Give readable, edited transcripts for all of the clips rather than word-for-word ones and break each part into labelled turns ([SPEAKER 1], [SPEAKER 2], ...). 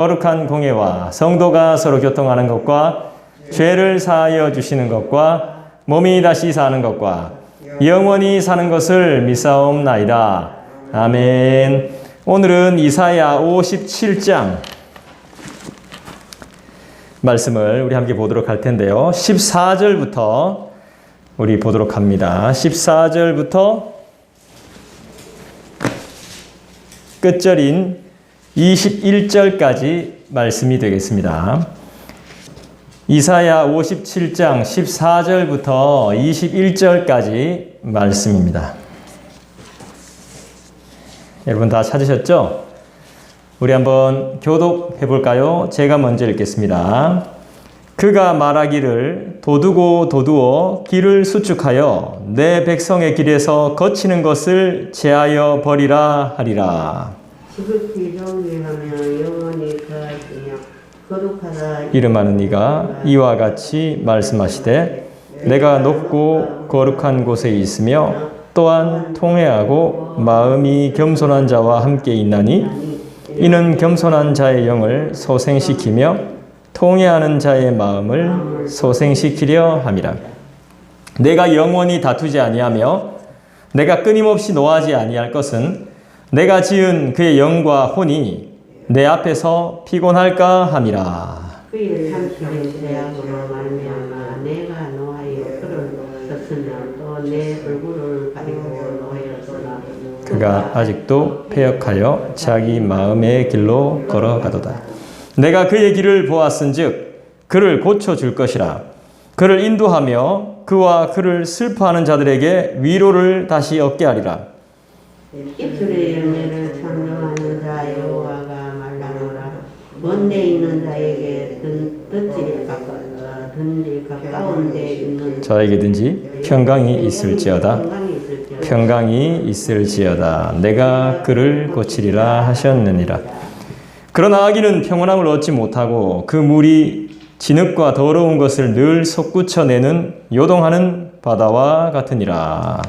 [SPEAKER 1] 거룩한 공예와 성도가 서로 교통하는 것과 죄를 사하여 주시는 것과 몸이 다시 사는 것과 영원히 사는 것을 믿사옵나이다. 아멘. 오늘은 이사야 57장 말씀을 우리 함께 보도록 할 텐데요. 14절부터 우리 보도록 합니다. 14절부터 끝절인 21절까지 말씀이 되겠습니다. 이사야 57장 14절부터 21절까지 말씀입니다. 여러분 다 찾으셨죠? 우리 한번 교독해 볼까요? 제가 먼저 읽겠습니다. 그가 말하기를 도두어 길을 수축하여 내 백성의 길에서 거치는 것을 제하여 버리라 하리라.
[SPEAKER 2] 지극히 정죄하며 영원히 거하시며 거룩하다
[SPEAKER 1] 이름하는 이가 이와 같이 말씀하시되 내가 높고 거룩한 곳에 있으며 또한 통회하고 마음이 겸손한 자와 함께 있나니 이는 겸손한 자의 영을 소생시키며 통회하는 자의 마음을 소생시키려 함이라. 내가 영원히 다투지 아니하며 내가 끊임없이 노하지 아니할 것은 내가 지은 그의 영과 혼이 내 앞에서 피곤할까 함이라.
[SPEAKER 2] 그의 삼십의 죄악으로 말미암아 내가 노하여 그를 썼으며 또 내 얼굴을 가리고 노하였으나
[SPEAKER 1] 그가 아직도 패역하여 자기 마음의 길로 걸어가도다. 내가 그의 길을 보았은즉 그를 고쳐줄 것이라. 그를 인도하며 그와 그를 슬퍼하는 자들에게 위로를 다시 얻게 하리라.
[SPEAKER 2] 입술의 열매를 창조하는 자 여호와가 말하노라. 먼데 있는 자에게 든지 가까운 데 있는
[SPEAKER 1] 자에게든지 평강이 있을지어다. 평강이 있을지어다. 내가 그를 고치리라 하셨느니라. 그러나 악인은 평온함을 얻지 못하고 그 물이 진흙과 더러운 것을 늘 솟구쳐내는 요동하는 바다와 같으니라.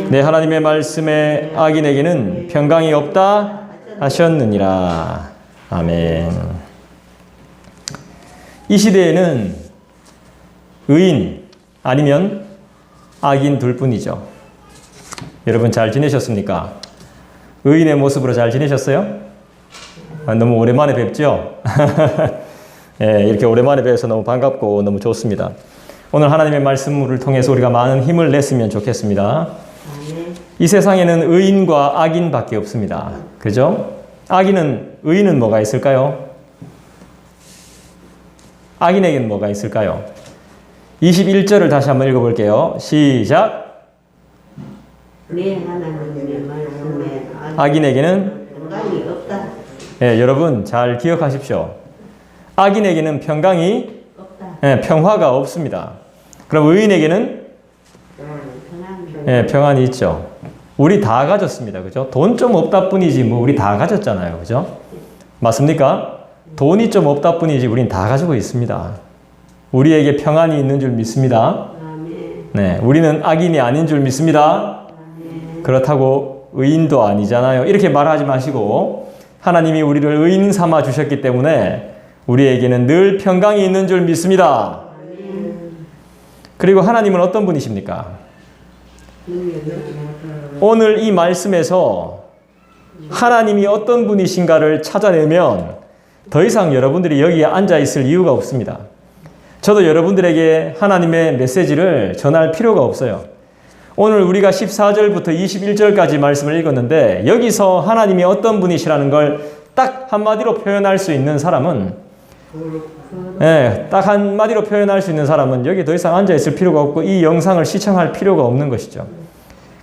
[SPEAKER 1] 내 하나님의 말씀에 악인에게는 평강이 없다 하셨느니라. 아멘. 이 시대에는 의인 아니면 악인 둘뿐이죠. 여러분 잘 지내셨습니까? 의인의 모습으로 잘 지내셨어요? 너무 오랜만에 뵙죠? 예, 이렇게 오랜만에 뵈서 너무 반갑고 너무 좋습니다. 오늘 하나님의 말씀을 통해서 우리가 많은 힘을 냈으면 좋겠습니다. 이 세상에는 의인과 악인밖에 없습니다. 그죠? 의인은 뭐가 있을까요? 악인에게는 뭐가 있을까요? 21절을 다시 한번 읽어볼게요. 시작.
[SPEAKER 2] 내 하나님의 말씀에
[SPEAKER 1] 악인에게는
[SPEAKER 2] 평강이 없다.
[SPEAKER 1] 예, 여러분 잘 기억하십시오. 악인에게는 평강이 없다. 평화가 없습니다. 그럼 의인에게는 평안이 있죠. 우리 다 가졌습니다. 그죠? 돈 좀 없다 뿐이지 뭐 우리 다 가졌잖아요. 그죠? 맞습니까? 돈이 좀 없다 뿐이지 우린 다 가지고 있습니다. 우리에게 평안이 있는 줄 믿습니다. 네, 우리는 악인이 아닌 줄 믿습니다. 그렇다고 의인도 아니잖아요. 이렇게 말하지 마시고 하나님이 우리를 의인 삼아 주셨기 때문에 우리에게는 늘 평강이 있는 줄 믿습니다. 그리고 하나님은 어떤 분이십니까? 오늘 이 말씀에서 하나님이 어떤 분이신가를 찾아내면 더 이상 여러분들이 여기에 앉아 있을 이유가 없습니다. 저도 여러분들에게 하나님의 메시지를 전할 필요가 없어요. 오늘 우리가 14절부터 21절까지 말씀을 읽었는데 여기서 하나님이 어떤 분이시라는 걸 딱 한마디로 표현할 수 있는 사람은 딱 한마디로 표현할 수 있는 사람은 여기 더 이상 앉아 있을 필요가 없고 이 영상을 시청할 필요가 없는 것이죠.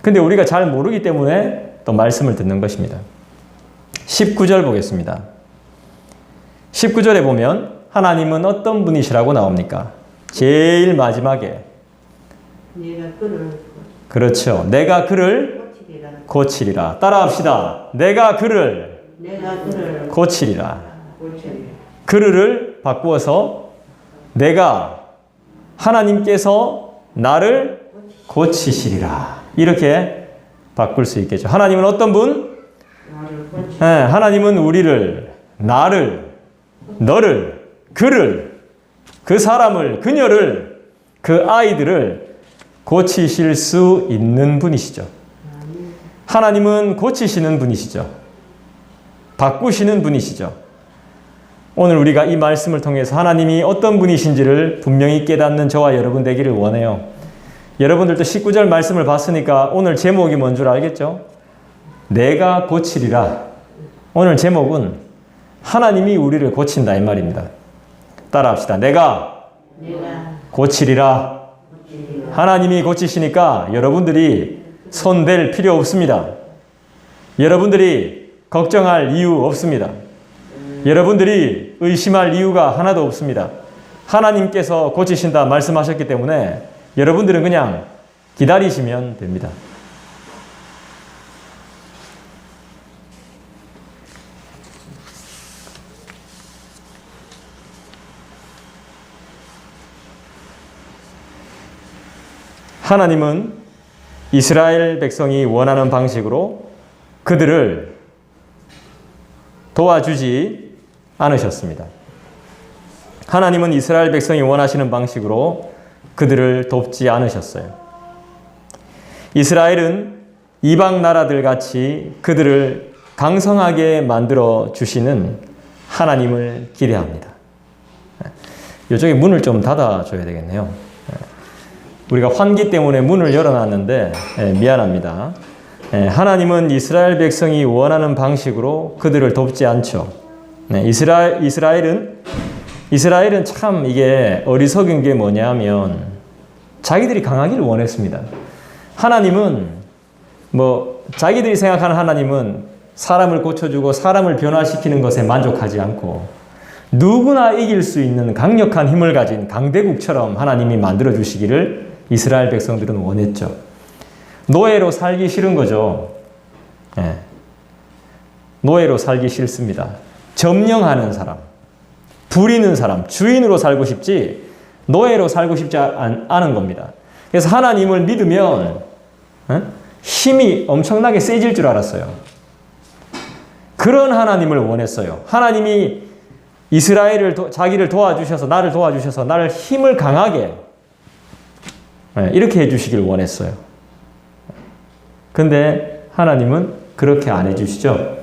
[SPEAKER 1] 근데 우리가 잘 모르기 때문에 또 말씀을 듣는 것입니다. 19절 보겠습니다. 19절에 보면 하나님은 어떤 분이시라고 나옵니까? 제일 마지막에 그렇죠. 내가 그를 고치리라. 따라합시다. 내가 그를 고치리라. 그를 바꾸어서 내가 하나님께서 나를 고치시리라. 이렇게 바꿀 수 있겠죠. 하나님은 어떤 분? 하나님은 나를 너를, 그를, 그 사람을, 그녀를, 그 아이들을 고치실 수 있는 분이시죠. 하나님은 고치시는 분이시죠. 바꾸시는 분이시죠. 오늘 우리가 이 말씀을 통해서 하나님이 어떤 분이신지를 분명히 깨닫는 저와 여러분 되기를 원해요. 여러분들도 19절 말씀을 봤으니까 오늘 제목이 뭔 줄 알겠죠? 내가 고치리라. 오늘 제목은 하나님이 우리를 고친다 이 말입니다. 따라합시다. 내가 고치리라. 하나님이 고치시니까 여러분들이 손댈 필요 없습니다. 여러분들이 걱정할 이유 없습니다. 여러분들이 의심할 이유가 하나도 없습니다. 하나님께서 고치신다 말씀하셨기 때문에 여러분들은 그냥 기다리시면 됩니다. 하나님은 이스라엘 백성이 원하는 방식으로 그들을 도와주지 않으셨습니다. 하나님은 이스라엘 백성이 원하시는 방식으로 그들을 돕지 않으셨어요. 이스라엘은 이방 나라들 같이 그들을 강성하게 만들어 주시는 하나님을 기대합니다. 이쪽에 문을 좀 닫아줘야 되겠네요. 우리가 환기 때문에 문을 열어놨는데 미안합니다. 하나님은 이스라엘 백성이 원하는 방식으로 그들을 돕지 않죠. 이스라엘은 참 이게 어리석은 게 뭐냐면 자기들이 강하기를 원했습니다. 하나님은 자기들이 생각하는 하나님은 사람을 고쳐주고 사람을 변화시키는 것에 만족하지 않고 누구나 이길 수 있는 강력한 힘을 가진 강대국처럼 하나님이 만들어주시기를 이스라엘 백성들은 원했죠. 노예로 살기 싫은 거죠. 노예로 살기 싫습니다. 점령하는 사람, 부리는 사람, 주인으로 살고 싶지 노예로 살고 싶지 않은 겁니다. 그래서 하나님을 믿으면 힘이 엄청나게 세질 줄 알았어요. 그런 하나님을 원했어요. 하나님이 이스라엘을 자기를 도와주셔서 나를 도와주셔서 나를 힘을 강하게 이렇게 해주시길 원했어요. 근데 하나님은 그렇게 안 해주시죠.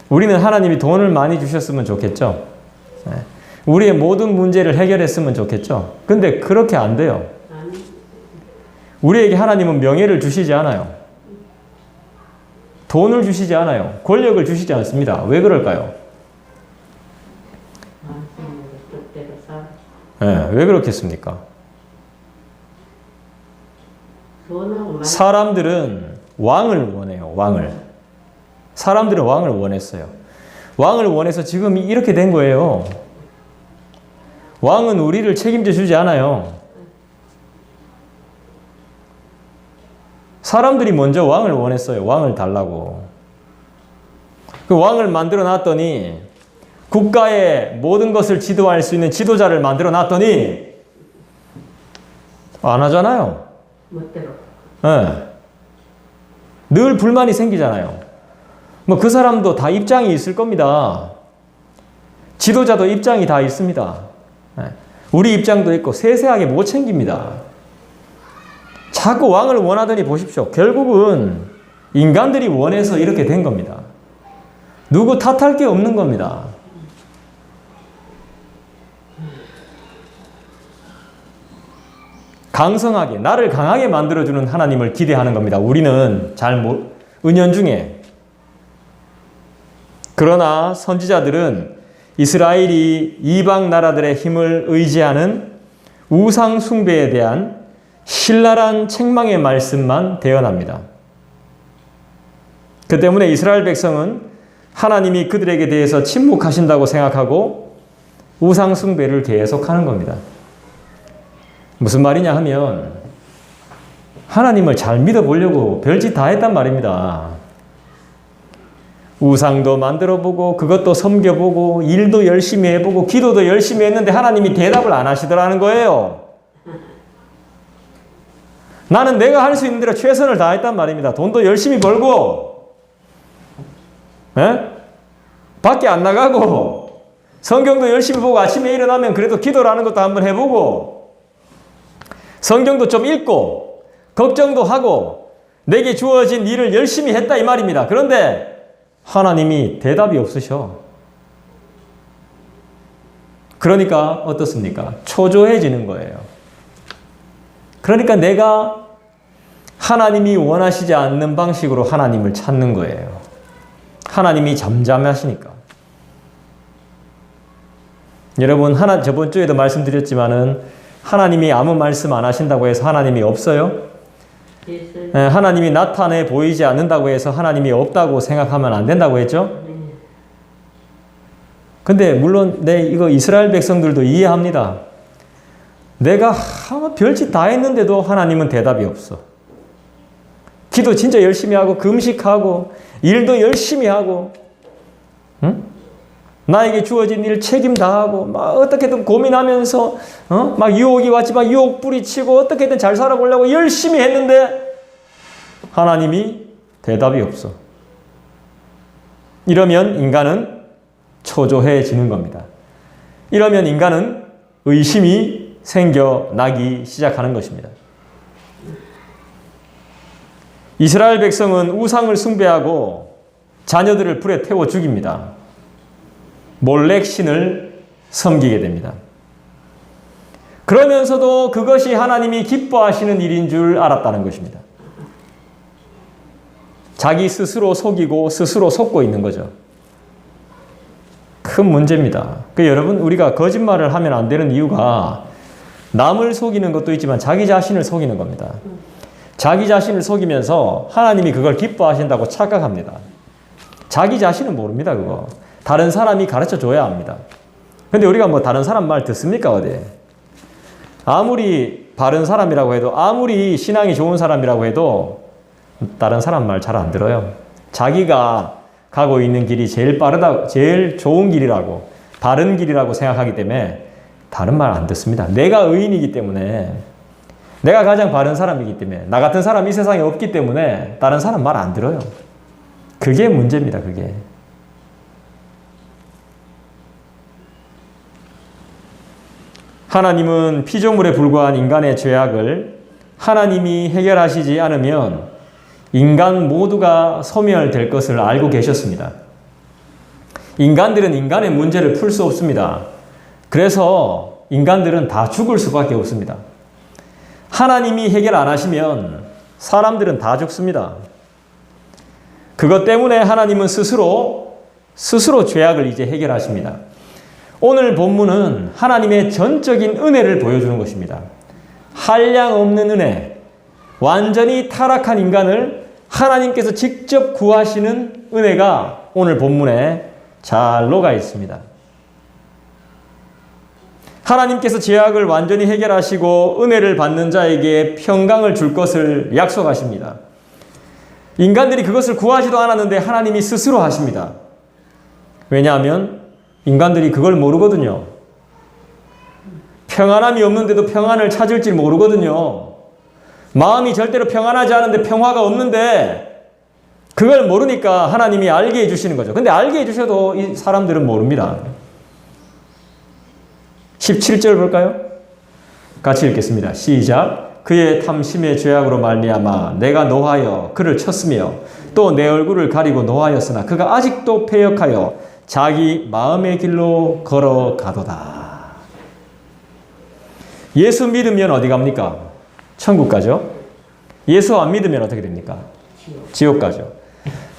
[SPEAKER 1] 우리는 하나님이 돈을 많이 주셨으면 좋겠죠. 우리의 모든 문제를 해결했으면 좋겠죠. 근데 그렇게 안 돼요. 우리에게 하나님은 명예를 주시지 않아요. 돈을 주시지 않아요. 권력을 주시지 않습니다. 왜 그럴까요? 왜 그렇겠습니까? 사람들은 왕을 원해요. 왕을. 사람들은 왕을 원했어요. 왕을 원해서 지금 이렇게 된 거예요. 왕은 우리를 책임져 주지 않아요. 사람들이 먼저 왕을 원했어요. 왕을 달라고. 그 왕을 만들어 놨더니 국가의 모든 것을 지도할 수 있는 지도자를 만들어 놨더니 안 하잖아요.
[SPEAKER 2] 멋대로.
[SPEAKER 1] 늘 불만이 생기잖아요. 그 사람도 다 입장이 있을 겁니다. 지도자도 입장이 다 있습니다. 우리 입장도 있고 세세하게 못 챙깁니다. 자꾸 왕을 원하더니 보십시오. 결국은 인간들이 원해서 이렇게 된 겁니다. 누구 탓할 게 없는 겁니다. 강성하게, 나를 강하게 만들어주는 하나님을 기대하는 겁니다. 우리는 은연중에. 그러나 선지자들은 이스라엘이 이방 나라들의 힘을 의지하는 우상 숭배에 대한 신랄한 책망의 말씀만 대언합니다. 그 때문에 이스라엘 백성은 하나님이 그들에게 대해서 침묵하신다고 생각하고 우상 숭배를 계속하는 겁니다. 무슨 말이냐 하면 하나님을 잘 믿어보려고 별짓 다 했단 말입니다. 우상도 만들어보고 그것도 섬겨보고 일도 열심히 해보고 기도도 열심히 했는데 하나님이 대답을 안 하시더라는 거예요. 나는 내가 할 수 있는 대로 최선을 다했단 말입니다. 돈도 열심히 벌고 밖에 안 나가고 성경도 열심히 보고 아침에 일어나면 그래도 기도를 하는 것도 한번 해보고 성경도 좀 읽고 걱정도 하고 내게 주어진 일을 열심히 했다 이 말입니다. 그런데 하나님이 대답이 없으셔. 그러니까 어떻습니까? 초조해지는 거예요. 그러니까 내가 하나님이 원하시지 않는 방식으로 하나님을 찾는 거예요. 하나님이 잠잠하시니까. 여러분, 저번 주에도 말씀드렸지만은 하나님이 아무 말씀 안 하신다고 해서 하나님이 없어요? 하나님이 나타내 보이지 않는다고 해서 하나님이 없다고 생각하면 안 된다고 했죠? 근데 물론 이거 이스라엘 백성들도 이해합니다. 내가 별짓 다 했는데도 하나님은 대답이 없어. 기도 진짜 열심히 하고 금식하고 일도 열심히 하고 응? 나에게 주어진 일 책임 다하고 막 어떻게든 고민하면서 막 유혹이 왔지만 유혹 뿌리치고 어떻게든 잘 살아보려고 열심히 했는데 하나님이 대답이 없어. 이러면 인간은 초조해지는 겁니다. 이러면 인간은 의심이 생겨나기 시작하는 것입니다. 이스라엘 백성은 우상을 숭배하고 자녀들을 불에 태워 죽입니다. 몰렉 신을 섬기게 됩니다. 그러면서도 그것이 하나님이 기뻐하시는 일인 줄 알았다는 것입니다. 자기 스스로 속이고 스스로 속고 있는 거죠. 큰 문제입니다. 여러분, 우리가 거짓말을 하면 안 되는 이유가 남을 속이는 것도 있지만 자기 자신을 속이는 겁니다. 자기 자신을 속이면서 하나님이 그걸 기뻐하신다고 착각합니다. 자기 자신은 모릅니다, 그거. 다른 사람이 가르쳐 줘야 합니다. 근데 우리가 뭐 다른 사람 말 듣습니까, 어디? 아무리 바른 사람이라고 해도, 아무리 신앙이 좋은 사람이라고 해도 다른 사람 말 잘 안 들어요. 자기가 가고 있는 길이 제일 빠르다, 제일 좋은 길이라고, 바른 길이라고 생각하기 때문에 다른 말 안 듣습니다. 내가 의인이기 때문에, 내가 가장 바른 사람이기 때문에, 나 같은 사람이 이 세상에 없기 때문에 다른 사람 말 안 들어요. 그게 문제입니다, 그게. 하나님은 피조물에 불과한 인간의 죄악을 하나님이 해결하시지 않으면 인간 모두가 소멸될 것을 알고 계셨습니다. 인간들은 인간의 문제를 풀 수 없습니다. 그래서 인간들은 다 죽을 수밖에 없습니다. 하나님이 해결 안 하시면 사람들은 다 죽습니다. 그것 때문에 하나님은 스스로 죄악을 이제 해결하십니다. 오늘 본문은 하나님의 전적인 은혜를 보여주는 것입니다. 한량없는 은혜, 완전히 타락한 인간을 하나님께서 직접 구하시는 은혜가 오늘 본문에 잘 녹아 있습니다. 하나님께서 죄악을 완전히 해결하시고 은혜를 받는 자에게 평강을 줄 것을 약속하십니다. 인간들이 그것을 구하지도 않았는데 하나님이 스스로 하십니다. 왜냐하면 인간들이 그걸 모르거든요. 평안함이 없는데도 평안을 찾을지 모르거든요. 마음이 절대로 평안하지 않은데 평화가 없는데 그걸 모르니까 하나님이 알게 해주시는 거죠. 근데 알게 해주셔도 이 사람들은 모릅니다. 17절 볼까요? 같이 읽겠습니다. 시작. 그의 탐심의 죄악으로 말미암아 내가 노하여 그를 쳤으며 또 내 얼굴을 가리고 노하였으나 그가 아직도 패역하여 자기 마음의 길로 걸어가도다. 예수 믿으면 어디 갑니까? 천국 가죠. 예수 안 믿으면 어떻게 됩니까? 지옥 가죠.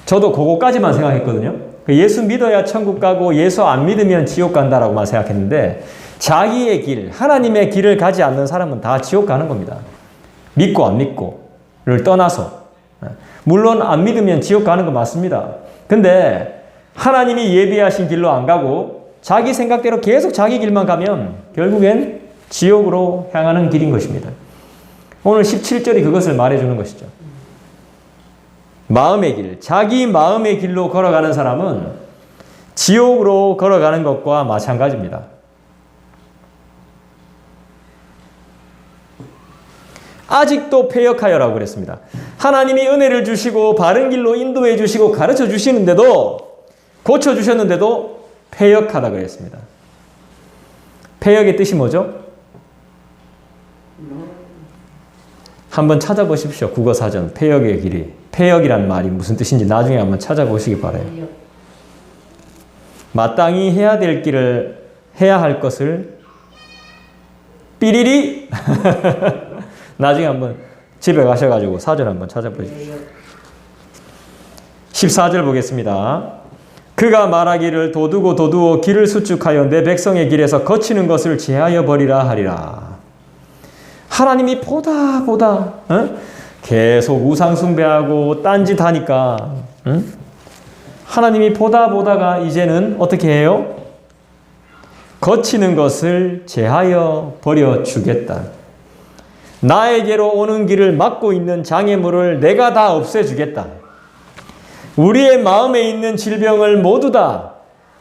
[SPEAKER 1] 저도 그거까지만 생각했거든요. 예수 믿어야 천국 가고 예수 안 믿으면 지옥 간다라고만 생각했는데 자기의 길, 하나님의 길을 가지 않는 사람은 다 지옥 가는 겁니다. 믿고 안 믿고를 떠나서. 물론 안 믿으면 지옥 가는 거 맞습니다. 근데 하나님이 예비하신 길로 안 가고 자기 생각대로 계속 자기 길만 가면 결국엔 지옥으로 향하는 길인 것입니다. 오늘 17절이 그것을 말해주는 것이죠. 마음의 길, 자기 마음의 길로 걸어가는 사람은 지옥으로 걸어가는 것과 마찬가지입니다. 아직도 패역하여라고 그랬습니다. 하나님이 은혜를 주시고 바른 길로 인도해 주시고 가르쳐 주시는데도 고쳐 주셨는데도 패역하다 그랬습니다. 폐역의 뜻이 뭐죠? 한번 찾아보십시오. 국어사전 폐역의 길이. 폐역이란 말이 무슨 뜻인지 나중에 한번 찾아보시기 바라요. 마땅히 해야 될 길을 해야 할 것을 삐리리 나중에 한번 집에 가셔가지고 사전 한번 찾아보십시오. 14절 보겠습니다. 그가 말하기를 도두고 길을 수축하여 내 백성의 길에서 거치는 것을 제하여 버리라 하리라. 하나님이 보다 계속 우상 숭배하고 딴짓하니까 하나님이 보다가 이제는 어떻게 해요? 거치는 것을 제하여 버려주겠다. 나에게로 오는 길을 막고 있는 장애물을 내가 다 없애주겠다. 우리의 마음에 있는 질병을 모두 다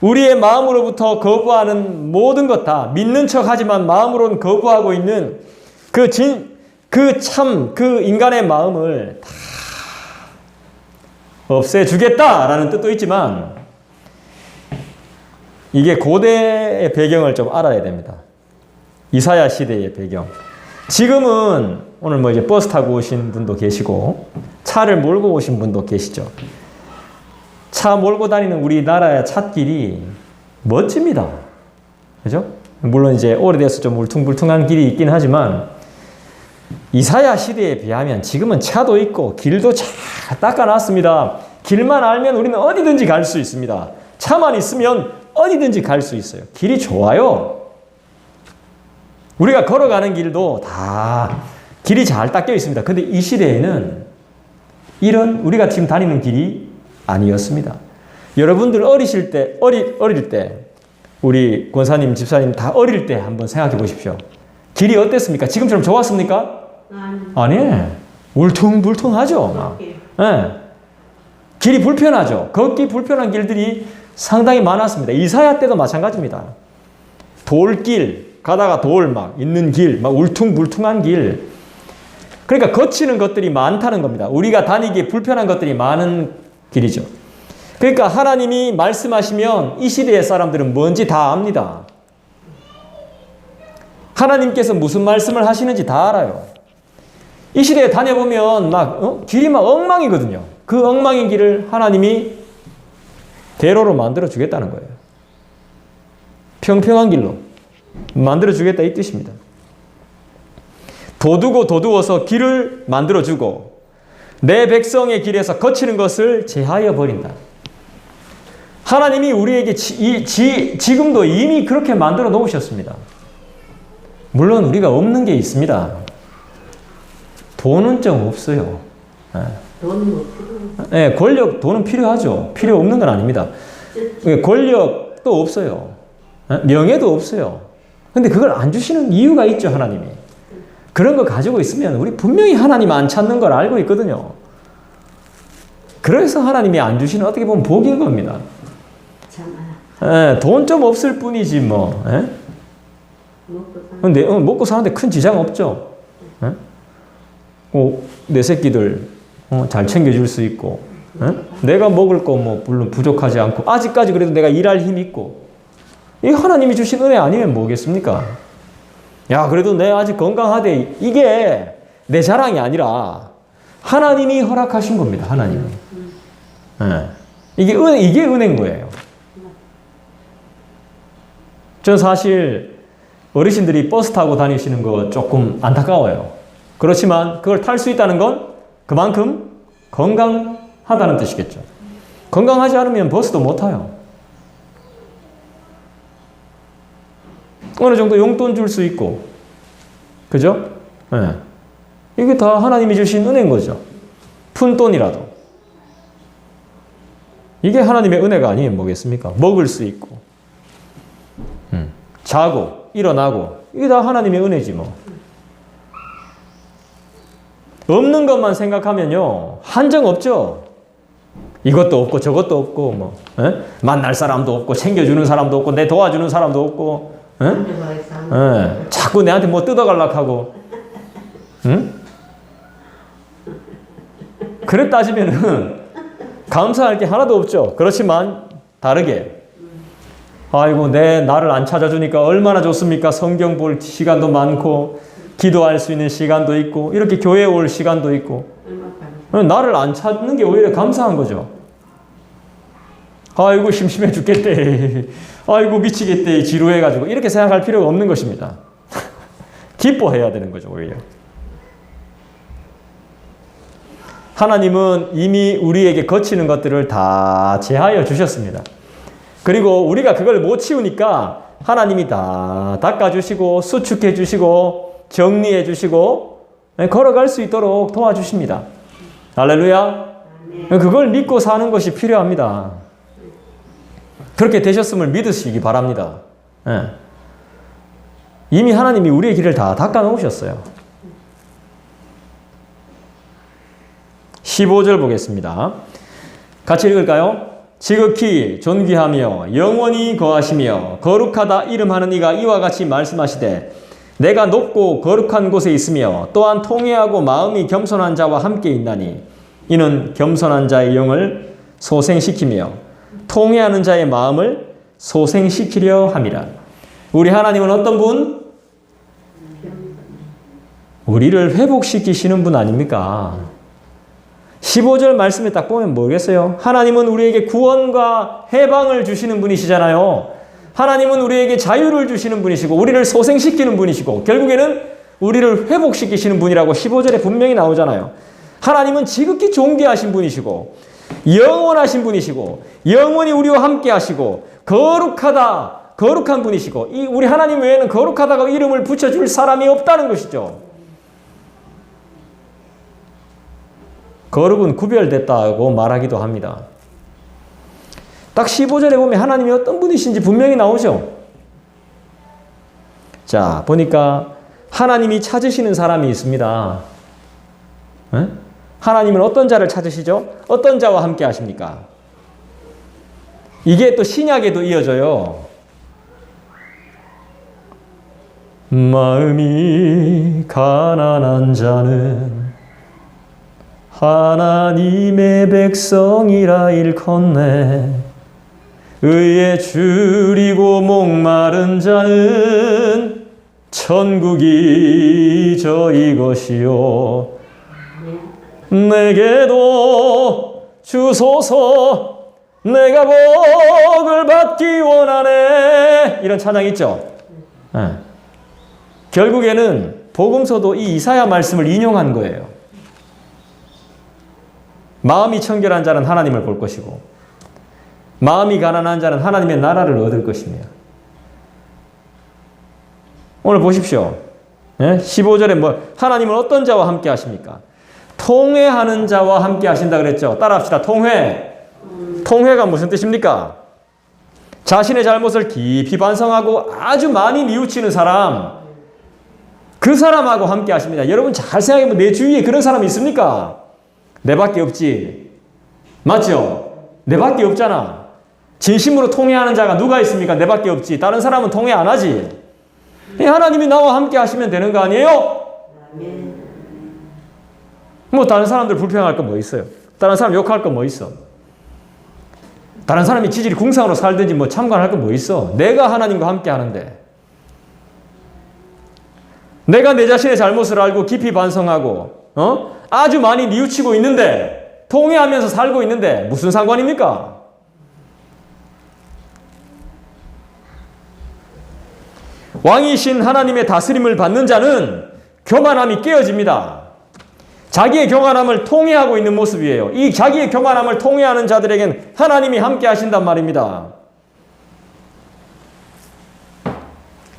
[SPEAKER 1] 우리의 마음으로부터 거부하는 모든 것 다 믿는 척하지만 마음으로는 거부하고 있는 그 인간의 마음을 다 없애주겠다라는 뜻도 있지만 이게 고대의 배경을 좀 알아야 됩니다. 이사야 시대의 배경. 지금은 오늘 이제 버스 타고 오신 분도 계시고 차를 몰고 오신 분도 계시죠. 차 몰고 다니는 우리나라의 찻길이 멋집니다. 그죠? 물론 이제 오래돼서 좀 울퉁불퉁한 길이 있긴 하지만 이사야 시대에 비하면 지금은 차도 있고 길도 잘 닦아놨습니다. 길만 알면 우리는 어디든지 갈 수 있습니다. 차만 있으면 어디든지 갈 수 있어요. 길이 좋아요. 우리가 걸어가는 길도 다 길이 잘 닦여 있습니다. 근데 이 시대에는 이런 우리가 지금 다니는 길이 아니었습니다. 여러분들 어릴 때 우리 권사님, 집사님 다 어릴 때 한번 생각해 보십시오. 길이 어땠습니까? 지금처럼 좋았습니까? 아니에요. 울퉁불퉁하죠. 네. 길이 불편하죠. 걷기 불편한 길들이 상당히 많았습니다. 이사야 때도 마찬가지입니다. 돌길, 가다가 돌 막 있는 길, 막 울퉁불퉁한 길. 그러니까 거치는 것들이 많다는 겁니다. 우리가 다니기에 불편한 것들이 많은 길이죠. 그러니까 하나님이 말씀하시면 이 시대의 사람들은 뭔지 다 압니다. 하나님께서 무슨 말씀을 하시는지 다 알아요. 이 시대에 다녀보면 길이 막 엉망이거든요. 그 엉망인 길을 하나님이 대로로 만들어 주겠다는 거예요. 평평한 길로 만들어 주겠다 이 뜻입니다. 도두어서 길을 만들어 주고 내 백성의 길에서 거치는 것을 제하여 버린다. 하나님이 우리에게 지금도 이미 그렇게 만들어 놓으셨습니다. 물론 우리가 없는 게 있습니다. 돈은 좀 없어요. 네, 돈은 필요하죠. 필요 없는 건 아닙니다. 권력도 없어요. 명예도 없어요. 근데 그걸 안 주시는 이유가 있죠, 하나님이. 그런 거 가지고 있으면 우리 분명히 하나님 안 찾는 걸 알고 있거든요. 그래서 하나님이 안 주시는 어떻게 보면 복인 겁니다. 돈 좀 없을 뿐이지 뭐. 근데 먹고 사는데 큰 지장 없죠. 내 새끼들 잘 챙겨줄 수 있고, 내가 먹을 거 물론 부족하지 않고 아직까지 그래도 내가 일할 힘이 있고, 이 하나님이 주신 은혜 아니면 뭐겠습니까? 야, 그래도 내 아직 건강하대. 이게 내 자랑이 아니라 하나님이 허락하신 겁니다. 하나님이. 이게 은혜인 거예요. 전 사실 어르신들이 버스 타고 다니시는 거 조금 안타까워요. 그렇지만 그걸 탈 수 있다는 건 그만큼 건강하다는 뜻이겠죠. 건강하지 않으면 버스도 못 타요. 어느 정도 용돈 줄 수 있고, 그죠? 네. 이게 다 하나님이 주신 은혜인 거죠. 푼돈이라도. 이게 하나님의 은혜가 아니면 뭐겠습니까? 먹을 수 있고, 자고, 일어나고, 이게 다 하나님의 은혜지 뭐. 없는 것만 생각하면요, 한정 없죠. 이것도 없고 저것도 없고 뭐, 만날 사람도 없고 챙겨주는 사람도 없고 내 도와주는 사람도 없고, 자꾸 내한테 뭐 뜯어가려고 하고, 그래 따지면은 감사할 게 하나도 없죠. 그렇지만 다르게 아이고, 나를 안 찾아주니까 얼마나 좋습니까? 성경 볼 시간도 많고, 기도할 수 있는 시간도 있고, 이렇게 교회에 올 시간도 있고. 나를 안 찾는 게 오히려 감사한 거죠. 아이고, 심심해 죽겠대. 아이고, 미치겠대. 지루해가지고. 이렇게 생각할 필요가 없는 것입니다. 기뻐해야 되는 거죠, 오히려. 하나님은 이미 우리에게 거치는 것들을 다 제하여 주셨습니다. 그리고 우리가 그걸 못 치우니까 하나님이 다 닦아주시고 수축해 주시고 정리해 주시고 걸어갈 수 있도록 도와주십니다. 할렐루야. 그걸 믿고 사는 것이 필요합니다. 그렇게 되셨음을 믿으시기 바랍니다. 이미 하나님이 우리의 길을 다 닦아 놓으셨어요. 15절 보겠습니다. 같이 읽을까요? 지극히 존귀하며 영원히 거하시며 거룩하다 이름하는 이가 이와 같이 말씀하시되 내가 높고 거룩한 곳에 있으며 또한 통회하고 마음이 겸손한 자와 함께 있나니 이는 겸손한 자의 영을 소생시키며 통회하는 자의 마음을 소생시키려 함이라. 우리 하나님은 어떤 분? 우리를 회복시키시는 분 아닙니까? 15절 말씀에 딱 보면 뭐겠어요? 하나님은 우리에게 구원과 해방을 주시는 분이시잖아요. 하나님은 우리에게 자유를 주시는 분이시고 우리를 소생시키는 분이시고 결국에는 우리를 회복시키시는 분이라고 15절에 분명히 나오잖아요. 하나님은 지극히 존귀하신 분이시고 영원하신 분이시고 영원히 우리와 함께 하시고 거룩한 분이시고 우리 하나님 외에는 거룩하다고 이름을 붙여줄 사람이 없다는 것이죠. 거룩은 구별됐다고 말하기도 합니다. 딱 15절에 보면 하나님이 어떤 분이신지 분명히 나오죠. 자, 보니까 하나님이 찾으시는 사람이 있습니다. 에? 하나님은 어떤 자를 찾으시죠? 어떤 자와 함께 하십니까? 이게 또 신약에도 이어져요. 마음이 가난한 자는 하나님의 백성이라 일컫네. 의에 줄이고 목마른 자는 천국이 저희 것이요. 내게도 주소서 내가 복을 받기 원하네. 이런 찬양이 있죠. 결국에는 복음서도 이 이사야 말씀을 인용한 거예요. 마음이 청결한 자는 하나님을 볼 것이고 마음이 가난한 자는 하나님의 나라를 얻을 것이며. 오늘 보십시오. 15절에 하나님은 어떤 자와 함께 하십니까? 통회하는 자와 함께 하신다 그랬죠. 따라합시다. 통회가 무슨 뜻입니까? 자신의 잘못을 깊이 반성하고 아주 많이 뉘우치는 사람, 그 사람하고 함께 하십니다. 여러분 잘 생각해보면 내 주위에 그런 사람이 있습니까? 내밖에 없지. 맞죠? 내밖에 없잖아. 진심으로 통회하는 자가 누가 있습니까? 내밖에 없지. 다른 사람은 통회 안 하지. 하나님이 나와 함께 하시면 되는 거 아니에요? 다른 사람들 불평할 거 뭐 있어요? 다른 사람 욕할 거 뭐 있어? 다른 사람이 지질이 궁상으로 살든지 참관할 거 뭐 있어? 내가 하나님과 함께 하는데. 내가 내 자신의 잘못을 알고 깊이 반성하고 아주 많이 뉘우치고 있는데 통회하면서 살고 있는데 무슨 상관입니까? 왕이신 하나님의 다스림을 받는 자는 교만함이 깨어집니다. 자기의 교만함을 통회하고 있는 모습이에요. 이 자기의 교만함을 통회하는 자들에겐 하나님이 함께 하신단 말입니다.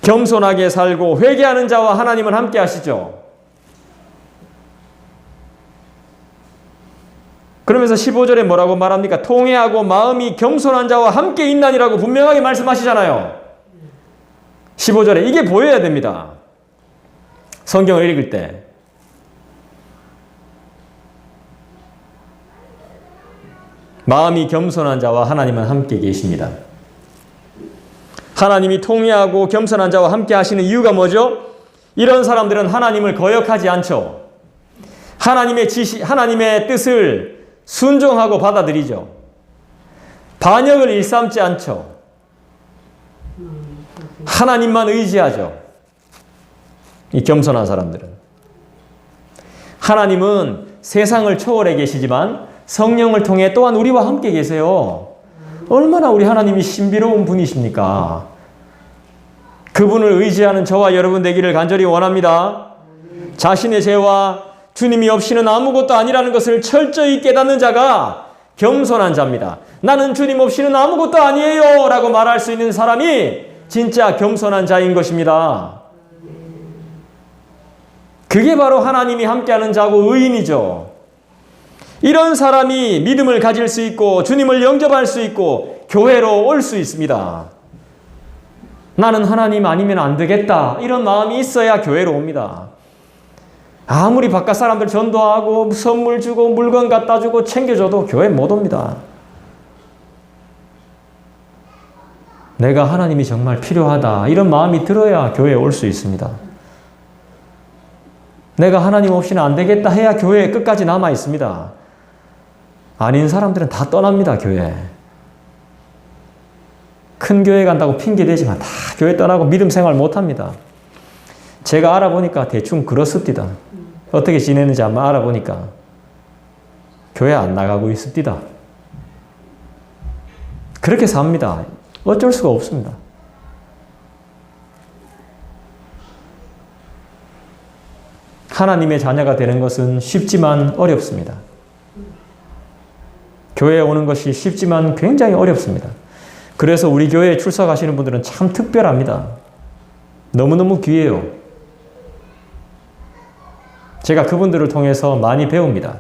[SPEAKER 1] 겸손하게 살고 회개하는 자와 하나님은 함께 하시죠. 그러면서 15절에 뭐라고 말합니까? 통회하고 마음이 겸손한 자와 함께 있나니라고 분명하게 말씀하시잖아요. 15절에 이게 보여야 됩니다. 성경을 읽을 때. 마음이 겸손한 자와 하나님은 함께 계십니다. 하나님이 통회하고 겸손한 자와 함께 하시는 이유가 뭐죠? 이런 사람들은 하나님을 거역하지 않죠. 하나님의 뜻을 순종하고 받아들이죠. 반역을 일삼지 않죠. 하나님만 의지하죠. 이 겸손한 사람들은. 하나님은 세상을 초월해 계시지만 성령을 통해 또한 우리와 함께 계세요. 얼마나 우리 하나님이 신비로운 분이십니까? 그분을 의지하는 저와 여러분 되기를 간절히 원합니다. 자신의 죄와 주님이 없이는 아무것도 아니라는 것을 철저히 깨닫는 자가 겸손한 자입니다. 나는 주님 없이는 아무것도 아니에요 라고 말할 수 있는 사람이 진짜 겸손한 자인 것입니다. 그게 바로 하나님이 함께하는 자고 의인이죠. 이런 사람이 믿음을 가질 수 있고 주님을 영접할 수 있고 교회로 올 수 있습니다. 나는 하나님 아니면 안 되겠다 이런 마음이 있어야 교회로 옵니다. 아무리 바깥 사람들 전도하고 선물 주고 물건 갖다 주고 챙겨줘도 교회 못 옵니다. 내가 하나님이 정말 필요하다 이런 마음이 들어야 교회에 올 수 있습니다. 내가 하나님 없이는 안 되겠다 해야 교회에 끝까지 남아 있습니다. 아닌 사람들은 다 떠납니다. 교회. 큰 교회 간다고 핑계대지만 다 교회 떠나고 믿음 생활 못합니다. 제가 알아보니까 대충 그렇습니다. 어떻게 지내는지 한번 알아보니까 교회 안 나가고 있습니다. 그렇게 삽니다. 어쩔 수가 없습니다. 하나님의 자녀가 되는 것은 쉽지만 어렵습니다. 교회에 오는 것이 쉽지만 굉장히 어렵습니다. 그래서 우리 교회에 출석하시는 분들은 참 특별합니다. 너무너무 귀해요. 제가 그분들을 통해서 많이 배웁니다.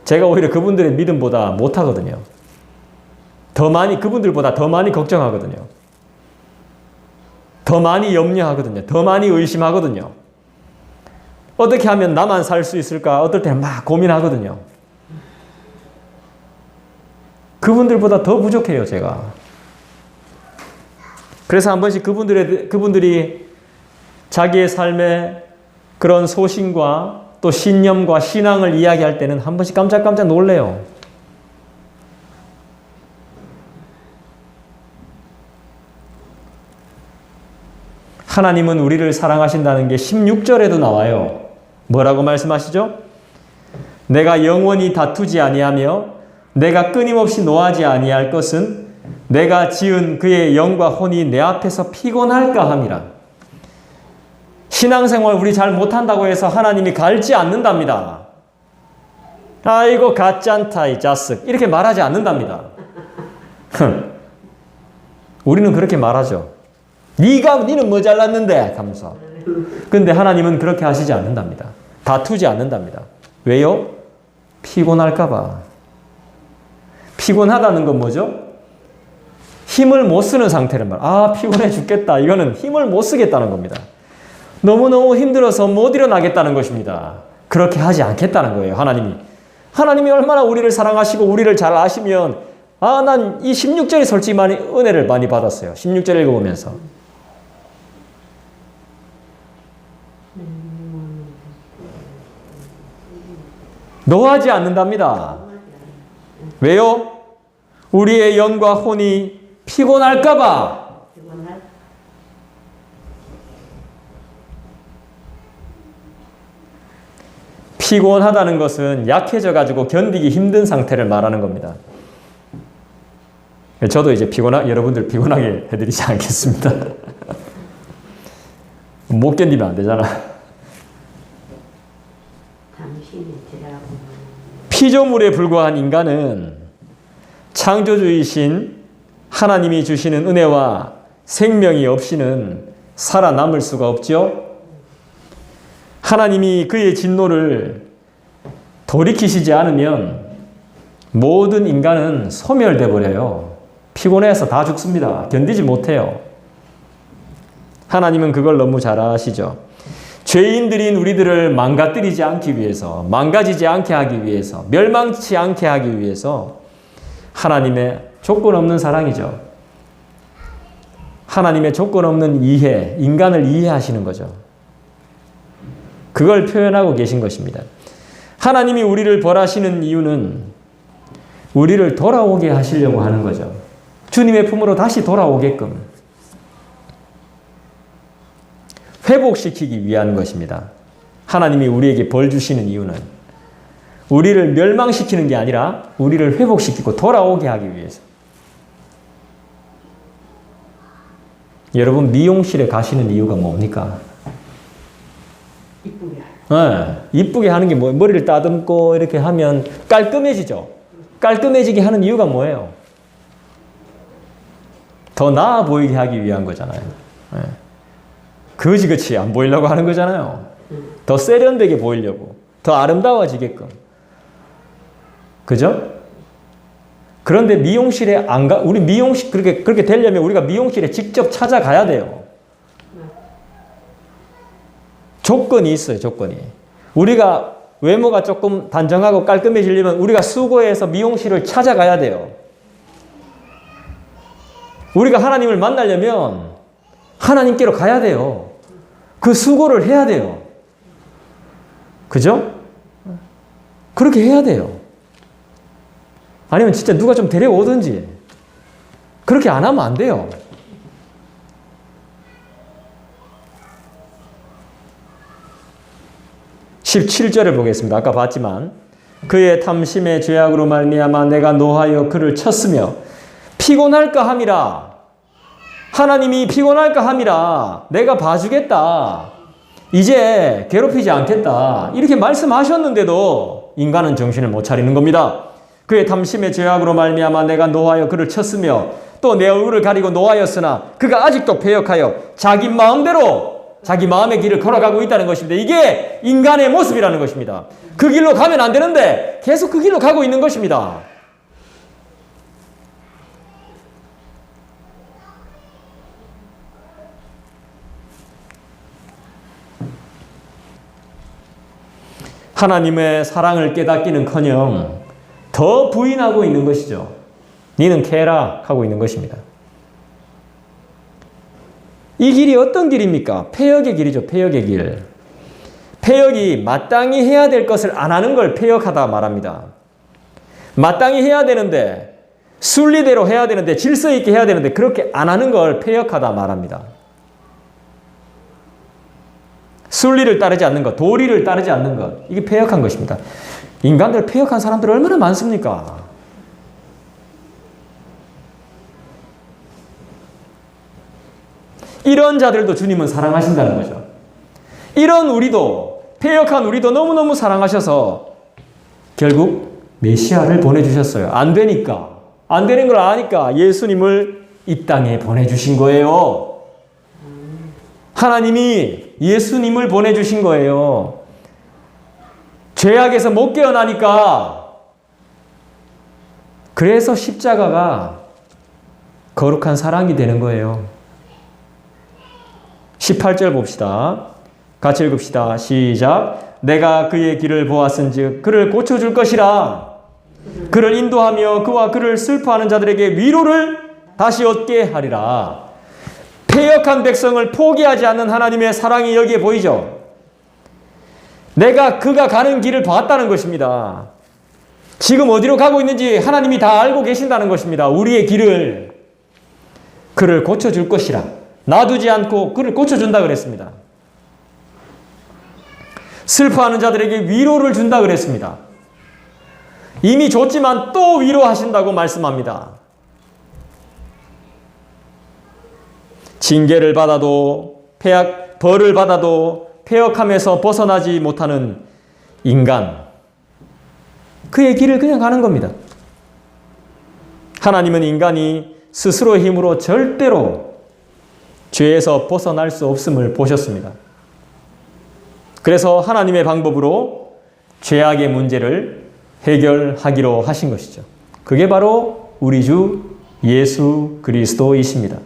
[SPEAKER 1] 제가 오히려 그분들의 믿음보다 못하거든요. 그분들보다 더 많이 걱정하거든요. 더 많이 염려하거든요. 더 많이 의심하거든요. 어떻게 하면 나만 살 수 있을까? 어떨 때는 막 고민하거든요. 그분들보다 더 부족해요, 제가. 그래서 한 번씩 그분들이 자기의 삶의 그런 소신과 또 신념과 신앙을 이야기할 때는 한 번씩 깜짝깜짝 놀래요. 하나님은 우리를 사랑하신다는 게 16절에도 나와요. 뭐라고 말씀하시죠? 내가 영원히 다투지 아니하며 내가 끊임없이 노하지 아니할 것은 내가 지은 그의 영과 혼이 내 앞에서 피곤할까 함이라. 신앙생활 우리 잘 못한다고 해서 하나님이 갈지 않는답니다. 아이고 가짠타 이 자식 이렇게 말하지 않는답니다. 우리는 그렇게 말하죠. 니는 뭐 잘났는데 하면서. 근데 하나님은 그렇게 하시지 않는답니다. 다투지 않는답니다. 왜요? 피곤할까 봐. 피곤하다는 건 뭐죠? 힘을 못 쓰는 상태를 말. 피곤해 죽겠다. 이거는 힘을 못 쓰겠다는 겁니다. 너무너무 힘들어서 못 일어나겠다는 것입니다. 그렇게 하지 않겠다는 거예요. 하나님이 얼마나 우리를 사랑하시고 우리를 잘 아시면 난 이 16절에 솔직히 많이 은혜를 많이 받았어요. 16절 읽어보면서. 노하지 않는답니다. 왜요? 우리의 영과 혼이 피곤할까 봐. 피곤하다는 것은 약해져 가지고 견디기 힘든 상태를 말하는 겁니다. 저도 이제 여러분들 피곤하게 해드리지 않겠습니다. 못 견디면 안 되잖아. 피조물에 불과한 인간은 창조주이신 하나님이 주시는 은혜와 생명이 없이는 살아남을 수가 없죠. 하나님이 그의 진노를 돌이키시지 않으면 모든 인간은 소멸돼 버려요. 피곤해서 다 죽습니다. 견디지 못해요. 하나님은 그걸 너무 잘 아시죠. 죄인들인 우리들을 망가뜨리지 않기 위해서, 망가지지 않게 하기 위해서, 멸망치 않게 하기 위해서 하나님의 조건 없는 사랑이죠. 하나님의 조건 없는 이해, 인간을 이해하시는 거죠. 그걸 표현하고 계신 것입니다. 하나님이 우리를 벌하시는 이유는 우리를 돌아오게 하시려고 하는 거죠. 주님의 품으로 다시 돌아오게끔. 회복시키기 위한 것입니다. 하나님이 우리에게 벌 주시는 이유는 우리를 멸망시키는 게 아니라 우리를 회복시키고 돌아오게 하기 위해서. 여러분 미용실에 가시는 이유가 뭡니까?
[SPEAKER 2] 이쁘게.
[SPEAKER 1] 네, 이쁘게 하는 게 뭐예요? 머리를 따듬고 이렇게 하면 깔끔해지죠. 깔끔해지게 하는 이유가 뭐예요? 더 나아 보이게 하기 위한 거잖아요. 네. 거지같이 안 보이려고 하는 거잖아요. 더 세련되게 보이려고, 더 아름다워지게끔. 그죠? 그런데 미용실에 안 가, 우리 미용실, 그렇게 되려면 우리가 미용실에 직접 찾아가야 돼요. 조건이 있어요, 조건이. 우리가 외모가 조금 단정하고 깔끔해지려면 우리가 수고해서 미용실을 찾아가야 돼요. 우리가 하나님을 만나려면 하나님께로 가야 돼요. 그 수고를 해야 돼요. 그죠? 그렇게 해야 돼요. 아니면 진짜 누가 좀 데려오든지. 그렇게 안 하면 안 돼요. (17절을) 보겠습니다. 아까 봤지만 그의 탐심의 죄악으로 말미암아 내가 노하여 그를 쳤으며 피곤할까 함이라. 하나님이 피곤할까 함이라. 내가 봐주겠다. 이제 괴롭히지 않겠다. 이렇게 말씀하셨는데도 인간은 정신을 못 차리는 겁니다. 그의 탐심의 죄악으로 말미암아 내가 노하여 그를 쳤으며 또 내 얼굴을 가리고 노하였으나 그가 아직도 패역하여 자기 마음대로 자기 마음의 길을 걸어가고 있다는 것입니다. 이게 인간의 모습이라는 것입니다. 그 길로 가면 안 되는데 계속 그 길로 가고 있는 것입니다. 하나님의 사랑을 깨닫기는커녕 더 부인하고 있는 것이죠. 니는 캐라 하고 있는 것입니다. 이 길이 어떤 길입니까? 패역의 길이죠. 패역의 길. 패역이 마땅히 해야 될 것을 안 하는 걸 패역하다 말합니다. 마땅히 해야 되는데, 순리대로 해야 되는데, 질서 있게 해야 되는데 그렇게 안 하는 걸 패역하다 말합니다. 순리를 따르지 않는 것, 도리를 따르지 않는 것, 이게 패역한 것입니다. 인간들 패역한 사람들 얼마나 많습니까? 이런 자들도 주님은 사랑하신다는 거죠. 이런 우리도, 패역한 우리도 너무너무 사랑하셔서 결국 메시아를 보내주셨어요. 안 되니까, 안 되는 걸 아니까 예수님을 이 땅에 보내주신 거예요. 하나님이 예수님을 보내주신 거예요. 죄악에서 못 깨어나니까. 그래서 십자가가 거룩한 사랑이 되는 거예요. 18절 봅시다. 같이 읽읍시다. 시작. 내가 그의 길을 보았은즉 그를 고쳐줄 것이라. 그를 인도하며 그와 그를 슬퍼하는 자들에게 위로를 다시 얻게 하리라. 패역한 백성을 포기하지 않는 하나님의 사랑이 여기에 보이죠. 그가 가는 길을 봤다는 것입니다. 지금 어디로 가고 있는지 하나님이 다 알고 계신다는 것입니다. 우리의 길을. 그를 고쳐줄 것이라. 놔두지 않고 그를 고쳐준다 그랬습니다. 슬퍼하는 자들에게 위로를 준다 그랬습니다. 이미 줬지만 또 위로하신다고 말씀합니다. 징계를 받아도 벌을 받아도 패역함에서 벗어나지 못하는 인간, 그의 길을 그냥 가는 겁니다. 하나님은 인간이 스스로의 힘으로 절대로 죄에서 벗어날 수 없음을 보셨습니다. 그래서 하나님의 방법으로 죄악의 문제를 해결하기로 하신 것이죠. 그게 바로 우리 주 예수 그리스도이십니다.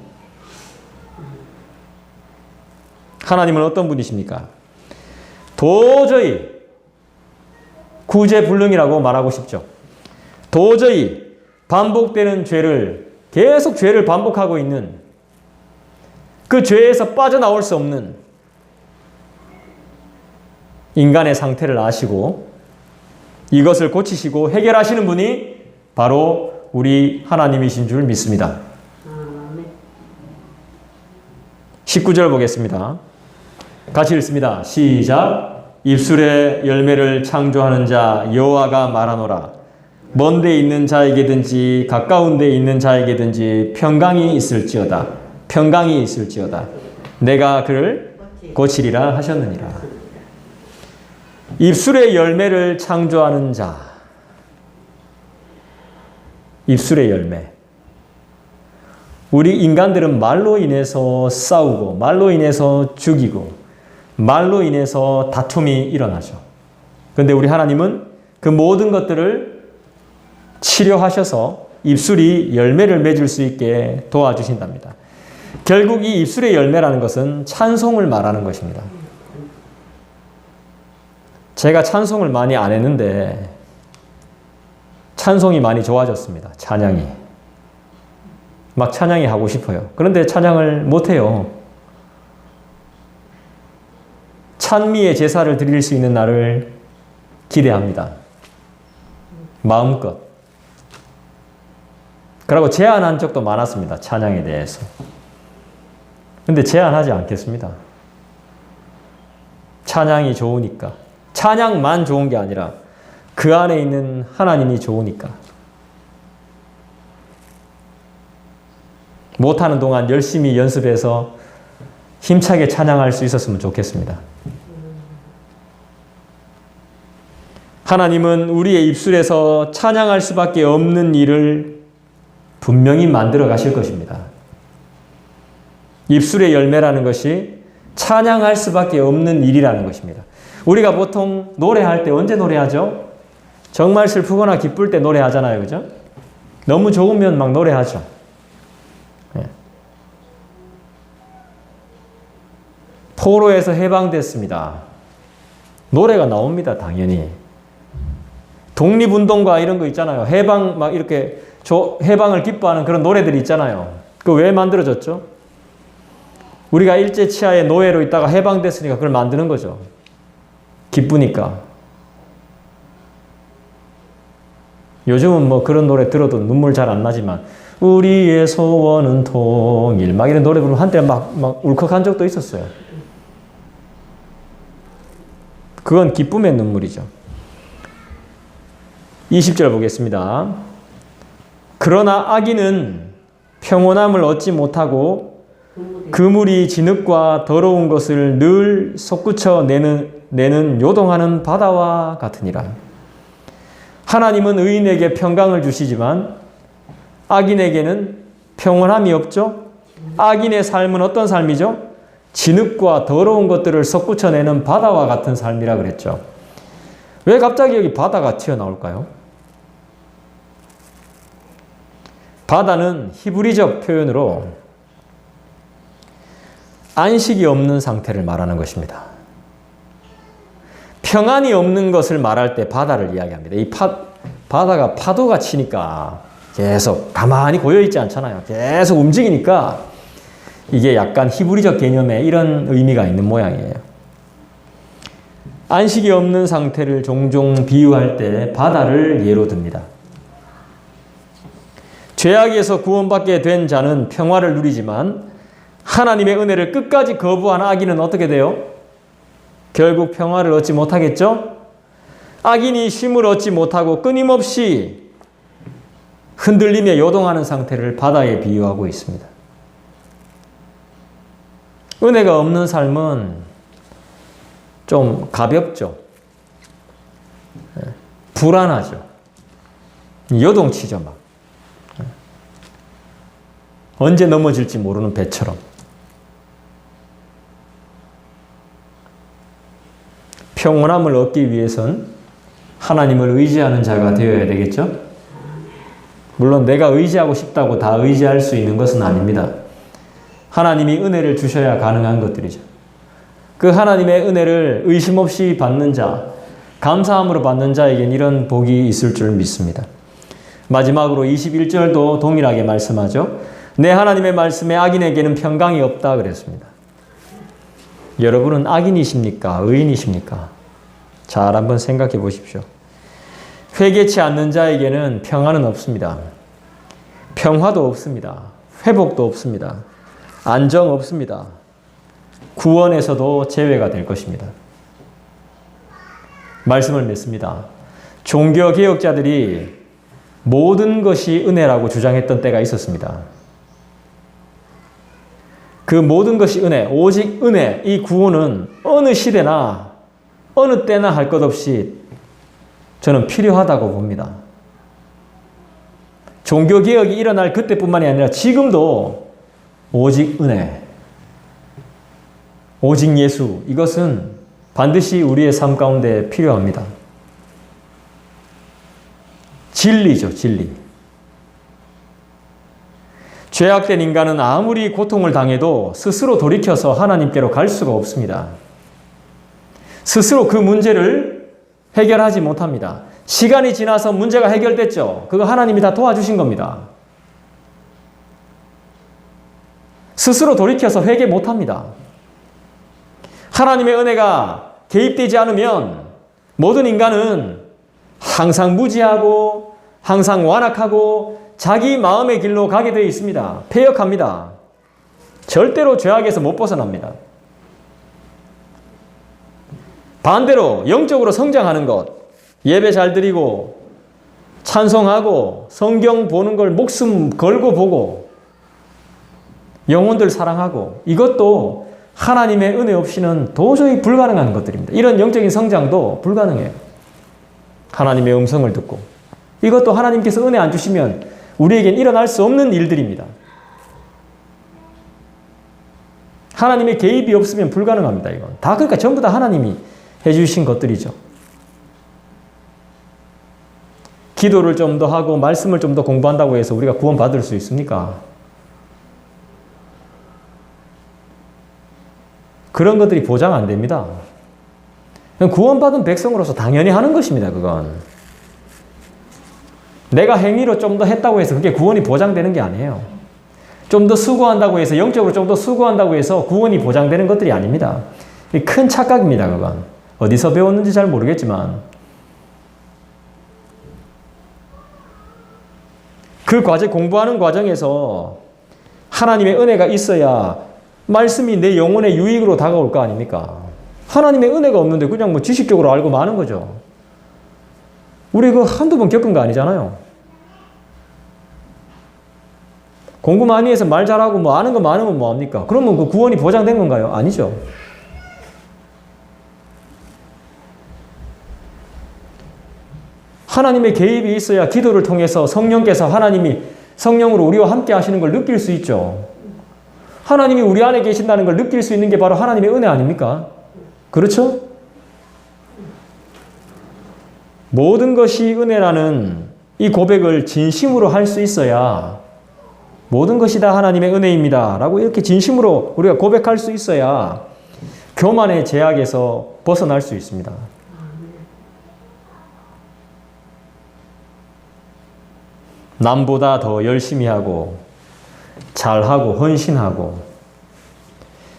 [SPEAKER 1] 하나님은 어떤 분이십니까? 도저히 구제불능이라고 말하고 싶죠. 도저히 반복되는 계속 죄를 반복하고 있는 그 죄에서 빠져나올 수 없는 인간의 상태를 아시고 이것을 고치시고 해결하시는 분이 바로 우리 하나님이신 줄 믿습니다. 19절 보겠습니다. 같이 읽습니다. 시작. 입술의 열매를 창조하는 자 여호와가 말하노라. 먼 데 있는 자에게든지 가까운 데 있는 자에게든지 평강이 있을지어다. 평강이 있을지어다. 내가 그를 고치리라 하셨느니라. 입술의 열매를 창조하는 자. 입술의 열매. 우리 인간들은 말로 인해서 싸우고 말로 인해서 죽이고 말로 인해서 다툼이 일어나죠. 그런데 우리 하나님은 그 모든 것들을 치료하셔서 입술이 열매를 맺을 수 있게 도와주신답니다. 결국 이 입술의 열매라는 것은 찬송을 말하는 것입니다. 제가 찬송을 많이 안 했는데 찬송이 많이 좋아졌습니다. 찬양이. 막 찬양이 하고 싶어요. 그런데 찬양을 못해요. 찬미의 제사를 드릴 수 있는 날을 기대합니다. 마음껏. 그리고 제안한 적도 많았습니다. 찬양에 대해서. 근데 제안하지 않겠습니다. 찬양이 좋으니까. 찬양만 좋은 게 아니라 그 안에 있는 하나님이 좋으니까. 못하는 동안 열심히 연습해서 힘차게 찬양할 수 있었으면 좋겠습니다. 하나님은 우리의 입술에서 찬양할 수밖에 없는 일을 분명히 만들어 가실 것입니다. 입술의 열매라는 것이 찬양할 수밖에 없는 일이라는 것입니다. 우리가 보통 노래할 때 언제 노래하죠? 정말 슬프거나 기쁠 때 노래하잖아요. 그죠? 너무 좋으면 막 노래하죠. 네. 포로에서 해방됐습니다. 노래가 나옵니다. 당연히. 독립운동가 이런 거 있잖아요. 해방 막 이렇게 해방을 기뻐하는 그런 노래들이 있잖아요. 그거 왜 만들어졌죠? 우리가 일제 치하의 노예로 있다가 해방됐으니까 그걸 만드는 거죠. 기쁘니까. 요즘은 뭐 그런 노래 들어도 눈물 잘 안 나지만 우리의 소원은 통일 막 이런 노래 부르면 한때 막 울컥한 적도 있었어요. 그건 기쁨의 눈물이죠. 20절 보겠습니다. 그러나 악인은 평온함을 얻지 못하고 그물이 진흙과 더러운 것을 늘 솟구쳐 내는 요동하는 바다와 같으니라. 하나님은 의인에게 평강을 주시지만 악인에게는 평온함이 없죠. 악인의 삶은 어떤 삶이죠? 진흙과 더러운 것들을 솟구쳐내는 바다와 같은 삶이라 그랬죠. 왜 갑자기 여기 바다가 튀어나올까요? 바다는 히브리적 표현으로 안식이 없는 상태를 말하는 것입니다. 평안이 없는 것을 말할 때 바다를 이야기합니다. 이 바다가 파도가 치니까 계속 가만히 고여있지 않잖아요. 계속 움직이니까 이게 약간 히브리적 개념에 이런 의미가 있는 모양이에요. 안식이 없는 상태를 종종 비유할 때 바다를 예로 듭니다. 죄악에서 구원받게 된 자는 평화를 누리지만 하나님의 은혜를 끝까지 거부한 악인은 어떻게 돼요? 결국 평화를 얻지 못하겠죠? 악인이 쉼을 얻지 못하고 끊임없이 흔들리며 요동하는 상태를 바다에 비유하고 있습니다. 은혜가 없는 삶은 좀 가볍죠. 불안하죠. 요동치죠, 막. 언제 넘어질지 모르는 배처럼. 평온함을 얻기 위해선 하나님을 의지하는 자가 되어야 되겠죠? 물론 내가 의지하고 싶다고 다 의지할 수 있는 것은 아닙니다. 하나님이 은혜를 주셔야 가능한 것들이죠. 그 하나님의 은혜를 의심 없이 받는 자, 감사함으로 받는 자에겐 이런 복이 있을 줄 믿습니다. 마지막으로 21절도 동일하게 말씀하죠. 내 하나님의 말씀에 악인에게는 평강이 없다 그랬습니다. 여러분은 악인이십니까? 의인이십니까? 잘 한번 생각해 보십시오. 회개치 않는 자에게는 평안은 없습니다. 평화도 없습니다. 회복도 없습니다. 안정 없습니다. 구원에서도 제외가 될 것입니다. 말씀을 맺습니다. 종교개혁자들이 모든 것이 은혜라고 주장했던 때가 있었습니다. 그 모든 것이 은혜, 오직 은혜, 이 구원은 어느 시대나 어느 때나 할 것 없이 저는 필요하다고 봅니다. 종교개혁이 일어날 그때뿐만이 아니라 지금도 오직 은혜, 오직 예수, 이것은 반드시 우리의 삶 가운데 필요합니다. 진리죠, 진리. 죄악된 인간은 아무리 고통을 당해도 스스로 돌이켜서 하나님께로 갈 수가 없습니다. 스스로 그 문제를 해결하지 못합니다. 시간이 지나서 문제가 해결됐죠. 그거 하나님이 다 도와주신 겁니다. 스스로 돌이켜서 회개 못합니다. 하나님의 은혜가 개입되지 않으면 모든 인간은 항상 무지하고 항상 완악하고 자기 마음의 길로 가게 되어 있습니다. 패역합니다. 절대로 죄악에서 못 벗어납니다. 반대로 영적으로 성장하는 것, 예배 잘 드리고 찬송하고 성경 보는 걸 목숨 걸고 보고 영혼들 사랑하고, 이것도 하나님의 은혜 없이는 도저히 불가능한 것들입니다. 이런 영적인 성장도 불가능해요. 하나님의 음성을 듣고, 이것도 하나님께서 은혜 안 주시면 우리에겐 일어날 수 없는 일들입니다. 하나님의 개입이 없으면 불가능합니다. 이건 다, 그러니까 전부 다 하나님이 해주신 것들이죠. 기도를 좀 더 하고 말씀을 좀 더 공부한다고 해서 우리가 구원받을 수 있습니까? 그런 것들이 보장 안 됩니다. 구원받은 백성으로서 당연히 하는 것입니다. 그건 내가 행위로 좀 더 했다고 해서 그게 구원이 보장되는 게 아니에요. 좀 더 수고한다고 해서, 영적으로 좀 더 수고한다고 해서 구원이 보장되는 것들이 아닙니다. 큰 착각입니다. 그건 어디서 배웠는지 잘 모르겠지만 그 공부하는 과정에서 하나님의 은혜가 있어야 말씀이 내 영혼의 유익으로 다가올 거 아닙니까? 하나님의 은혜가 없는데 그냥 뭐 지식적으로 알고 마는 거죠. 우리 그 한두 번 겪은 거 아니잖아요. 공부 많이 해서 말 잘하고 뭐 아는 거 많으면 뭐합니까? 그러면 그 구원이 보장된 건가요? 아니죠. 하나님의 개입이 있어야 기도를 통해서 성령께서, 하나님이 성령으로 우리와 함께 하시는 걸 느낄 수 있죠. 하나님이 우리 안에 계신다는 걸 느낄 수 있는 게 바로 하나님의 은혜 아닙니까? 그렇죠? 모든 것이 은혜라는 이 고백을 진심으로 할 수 있어야, 모든 것이 다 하나님의 은혜입니다 라고 이렇게 진심으로 우리가 고백할 수 있어야 교만의 제약에서 벗어날 수 있습니다. 남보다 더 열심히 하고 잘하고 헌신하고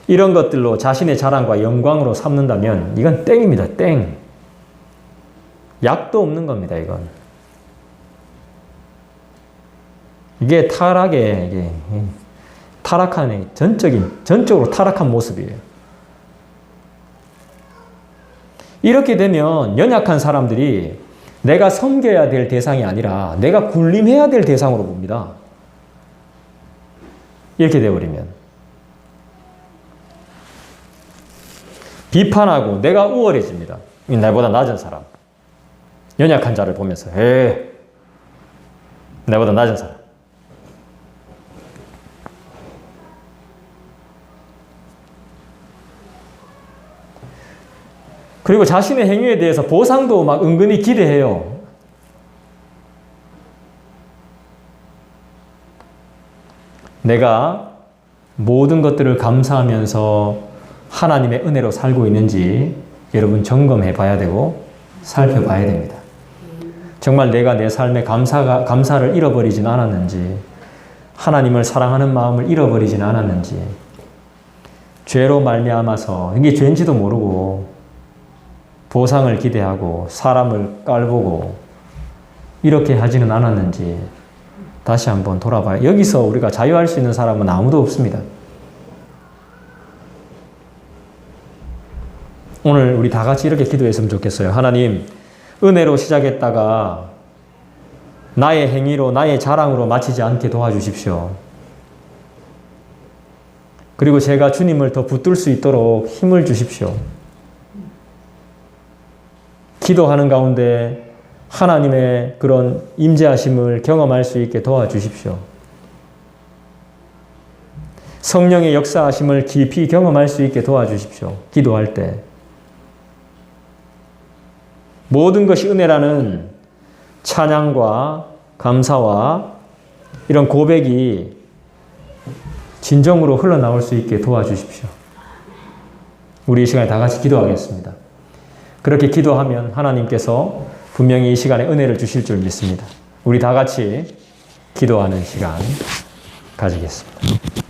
[SPEAKER 1] 이런 것들로 자신의 자랑과 영광으로 삼는다면 이건 땡입니다. 땡. 약도 없는 겁니다. 이건. 이게 타락한, 전적으로 타락한 모습이에요. 이렇게 되면 연약한 사람들이 내가 섬겨야 될 대상이 아니라 내가 군림해야 될 대상으로 봅니다. 이렇게 되어버리면. 비판하고 내가 우월해집니다. 나보다 낮은 사람. 연약한 자를 보면서 나보다 낮은 사람. 그리고 자신의 행위에 대해서 보상도 막 은근히 기대해요. 내가 모든 것들을 감사하면서 하나님의 은혜로 살고 있는지 여러분 점검해 봐야 되고 살펴봐야 됩니다. 정말 내가 내 삶에 감사를 잃어버리진 않았는지, 하나님을 사랑하는 마음을 잃어버리진 않았는지, 죄로 말미암아서 이게 죄인지도 모르고 보상을 기대하고 사람을 깔보고 이렇게 하지는 않았는지 다시 한번 돌아봐요. 여기서 우리가 자유할 수 있는 사람은 아무도 없습니다. 오늘 우리 다 같이 이렇게 기도했으면 좋겠어요. 하나님, 은혜로 시작했다가 나의 행위로, 나의 자랑으로 마치지 않게 도와주십시오. 그리고 제가 주님을 더 붙들 수 있도록 힘을 주십시오. 기도하는 가운데 하나님의 그런 임재하심을 경험할 수 있게 도와주십시오. 성령의 역사하심을 깊이 경험할 수 있게 도와주십시오. 기도할 때. 모든 것이 은혜라는 찬양과 감사와 이런 고백이 진정으로 흘러나올 수 있게 도와주십시오. 우리 이 시간에 다 같이 기도하겠습니다. 그렇게 기도하면 하나님께서 분명히 이 시간에 은혜를 주실 줄 믿습니다. 우리 다 같이 기도하는 시간 가지겠습니다.